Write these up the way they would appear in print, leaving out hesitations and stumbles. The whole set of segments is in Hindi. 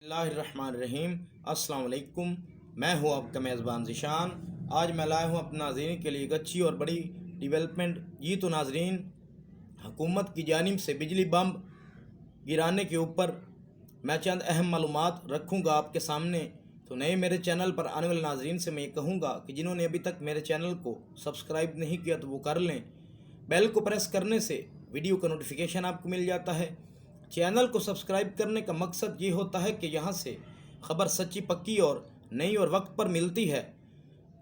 बिस्मिल्लाहिर्रहमानिर्रहीम। अस्सलाम वालेकुम। मैं हूं आपका मेज़बान ज़ीशान। आज मैं लाया हूं अपने नाज़रीन के लिए एक अच्छी और बड़ी डेवलपमेंट। ये तो नाज़रीन, हुकूमत की जानिब से बिजली बम गिराने के ऊपर मैं चंद अहम मालूमात रखूँगा आपके सामने। तो नए मेरे चैनल पर आने वाले नाज़रीन से मैं ये कहूँगा कि जिन्होंने अभी तक मेरे चैनल को सब्सक्राइब नहीं किया तो वो कर लें। बेल को प्रेस करने से वीडियो का नोटिफिकेशन आपको मिल जाता है। चैनल को सब्सक्राइब करने का मकसद ये होता है कि यहाँ से ख़बर सच्ची पक्की और नई और वक्त पर मिलती है।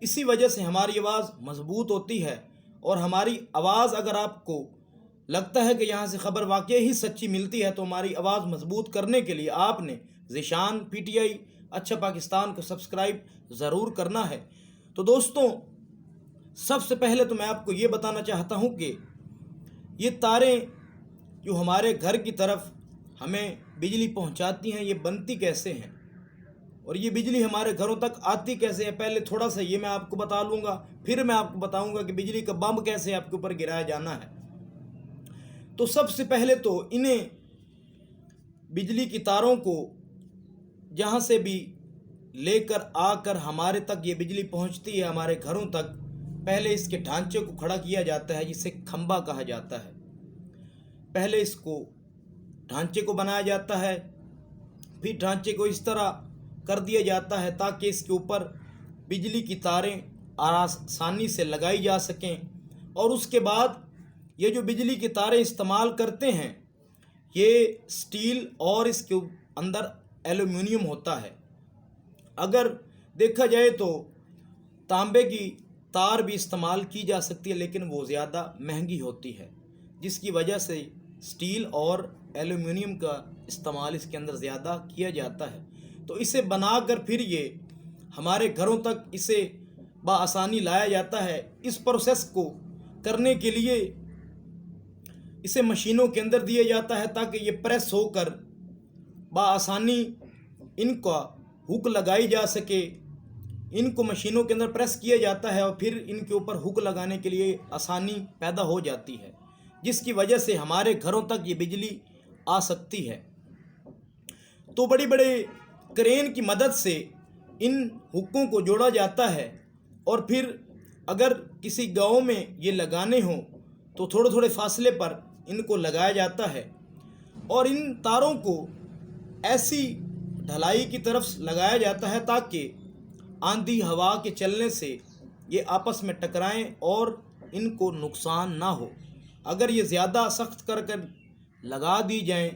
इसी वजह से हमारी आवाज़ मजबूत होती है और हमारी आवाज़ अगर आपको लगता है कि यहाँ से ख़बर वाकई ही सच्ची मिलती है तो हमारी आवाज़ मजबूत करने के लिए आपने ज़ीशान PTI अच्छा पाकिस्तान को सब्सक्राइब ज़रूर करना है। तो दोस्तों, सबसे पहले तो मैं आपको ये बताना चाहता हूँ कि ये तारें जो हमारे घर की तरफ हमें बिजली पहुंचाती हैं, ये बनती कैसे हैं और ये बिजली हमारे घरों तक आती कैसे है। पहले थोड़ा सा ये मैं आपको बता लूँगा, फिर मैं आपको बताऊंगा कि बिजली का बम कैसे आपके ऊपर गिराया जाना है। तो सबसे पहले तो इन्हें बिजली की तारों को जहाँ से भी लेकर आकर हमारे तक ये बिजली पहुँचती है, हमारे घरों तक, पहले इसके ढांचे को खड़ा किया जाता है जिसे खंभा कहा जाता है। पहले इसको ढांचे को बनाया जाता है, फिर ढांचे को इस तरह कर दिया जाता है ताकि इसके ऊपर बिजली की तारें आसानी से लगाई जा सकें। और उसके बाद ये जो बिजली की तारें इस्तेमाल करते हैं ये स्टील और इसके अंदर एल्युमिनियम होता है। अगर देखा जाए तो तांबे की तार भी इस्तेमाल की जा सकती है, लेकिन वो ज़्यादा महंगी होती है, जिसकी वजह से स्टील और एल्युमिनियम का इस्तेमाल इसके अंदर ज़्यादा किया जाता है। तो इसे बनाकर फिर ये हमारे घरों तक इसे बआसानी लाया जाता है। इस प्रोसेस को करने के लिए इसे मशीनों के अंदर दिया जाता है ताकि ये प्रेस होकर बआसानी इनका हुक लगाई जा सके। इनको मशीनों के अंदर प्रेस किया जाता है और फिर इनके ऊपर हुक लगाने के लिए आसानी पैदा हो जाती है, जिसकी वजह से हमारे घरों तक ये बिजली आ सकती है। तो बड़ी बड़े क्रेन की मदद से इन हुकों को जोड़ा जाता है और फिर अगर किसी गांव में ये लगाने हों तो थोड़े थोड़े फासले पर इनको लगाया जाता है और इन तारों को ऐसी ढलाई की तरफ लगाया जाता है ताकि आंधी हवा के चलने से ये आपस में टकराएं और इनको नुकसान ना हो। अगर ये ज़्यादा सख्त कर कर लगा दी जाएं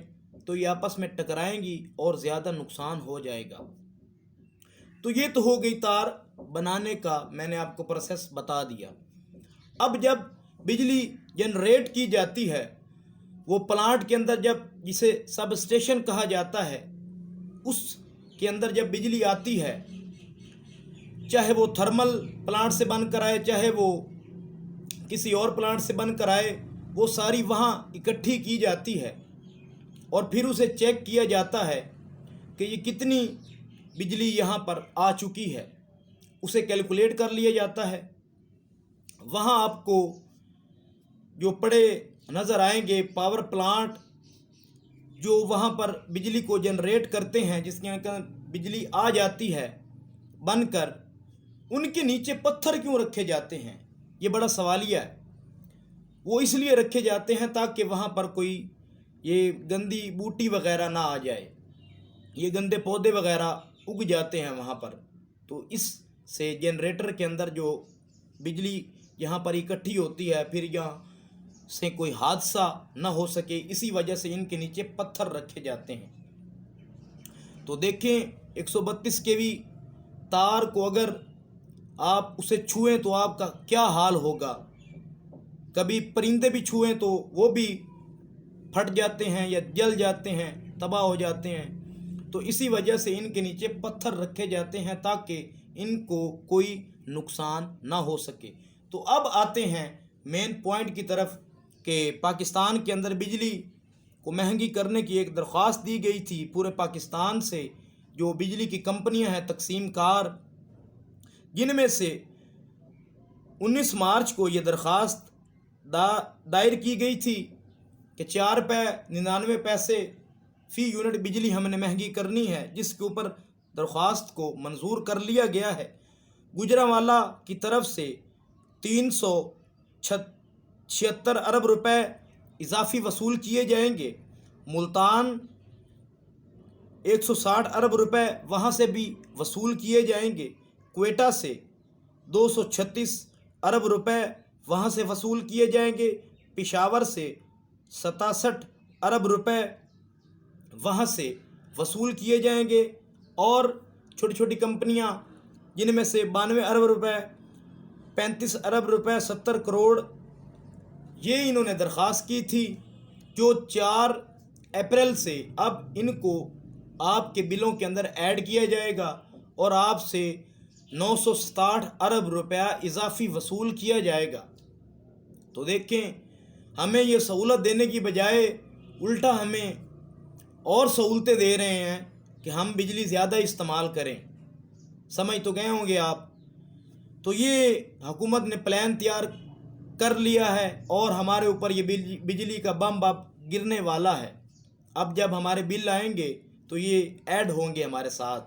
तो ये आपस में टकराएंगी और ज़्यादा नुकसान हो जाएगा। तो ये तो हो गई तार बनाने का, मैंने आपको प्रोसेस बता दिया। अब जब बिजली जनरेट की जाती है वो प्लांट के अंदर, जब जिसे सब स्टेशन कहा जाता है, उसके अंदर जब बिजली आती है, चाहे वो थर्मल प्लांट से बनकर आए चाहे वो किसी और प्लांट से बनकर आए, वो सारी वहाँ इकट्ठी की जाती है और फिर उसे चेक किया जाता है कि ये कितनी बिजली यहाँ पर आ चुकी है। उसे कैलकुलेट कर लिया जाता है। वहाँ आपको जो पड़े नज़र आएंगे पावर प्लांट जो वहाँ पर बिजली को जनरेट करते हैं, जिसके अंदर बिजली आ जाती है बनकर, उनके नीचे पत्थर क्यों रखे जाते हैं, ये बड़ा सवालिया है। वो इसलिए रखे जाते हैं ताकि वहाँ पर कोई ये गंदी बूटी वगैरह ना आ जाए, ये गंदे पौधे वगैरह उग जाते हैं वहाँ पर। तो इससे जनरेटर के अंदर जो बिजली यहाँ पर इकट्ठी होती है, फिर यहाँ से कोई हादसा ना हो सके, इसी वजह से इनके नीचे पत्थर रखे जाते हैं। तो देखें 132 kV तार को अगर आप उसे छुएं तो आपका क्या हाल होगा। कभी परिंदे भी छुएं तो वो भी फट जाते हैं या जल जाते हैं, तबाह हो जाते हैं। तो इसी वजह से इनके नीचे पत्थर रखे जाते हैं ताकि इनको कोई नुकसान ना हो सके। तो अब आते हैं मेन पॉइंट की तरफ कि पाकिस्तान के अंदर बिजली को महंगी करने की एक दरख्वास्त दी गई थी पूरे पाकिस्तान से। जो बिजली की कंपनियां हैं तकसीम कार, जिनमें से 19 मार्च को ये दरख्वास्त दायर की गई थी कि 4 रुपये 99 पैसे फ़ी यूनिट बिजली हमने महंगी करनी है, जिसके ऊपर दरख्वास्त को मंजूर कर लिया गया है। गुजरांवाला की तरफ से 376 अरब रुपए इजाफी वसूल किए जाएंगे। मुल्तान 160 अरब रुपए वहाँ से भी वसूल किए जाएंगे। क्वेटा से 236 अरब रुपए वहाँ से वसूल किए जाएंगे। पेशावर से 67 अरब रुपए वहाँ से वसूल किए जाएंगे। और छोटी छोटी कंपनियाँ जिनमें से 92 अरब रुपए, 35 अरब रुपए, 70 करोड़ ये इन्होंने दरख्वास्त की थी, जो 4 अप्रैल से अब इनको आपके बिलों के अंदर ऐड किया जाएगा और आपसे 967 अरब रुपया इजाफी वसूल किया जाएगा। तो देखें, हमें ये सहूलत देने की बजाय उल्टा हमें और सहूलतें दे रहे हैं कि हम बिजली ज़्यादा इस्तेमाल करें। समझ तो गए होंगे आप। तो ये हुकूमत ने प्लान तैयार कर लिया है और हमारे ऊपर ये बिजली का बम अब गिरने वाला है। अब जब हमारे बिल आएंगे तो ये ऐड होंगे हमारे साथ।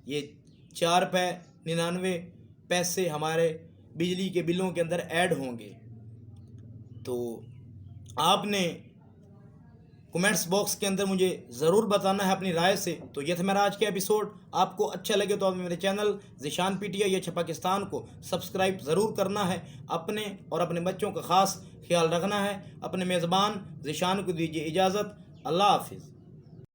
ये 4 रुपये 99 हमारे बिजली के बिलों के अंदर ऐड होंगे। तो आपने कमेंट्स बॉक्स के अंदर मुझे ज़रूर बताना है अपनी राय से। तो यह था मेरा आज का एपिसोड। आपको अच्छा लगे तो आप मेरे चैनल ज़ीशान पीटीआई या पाकिस्तान को सब्सक्राइब ज़रूर करना है। अपने और अपने बच्चों का ख़ास ख्याल रखना है। अपने मेज़बान ज़ीशान को दीजिए इजाज़त। अल्लाह हाफिज़।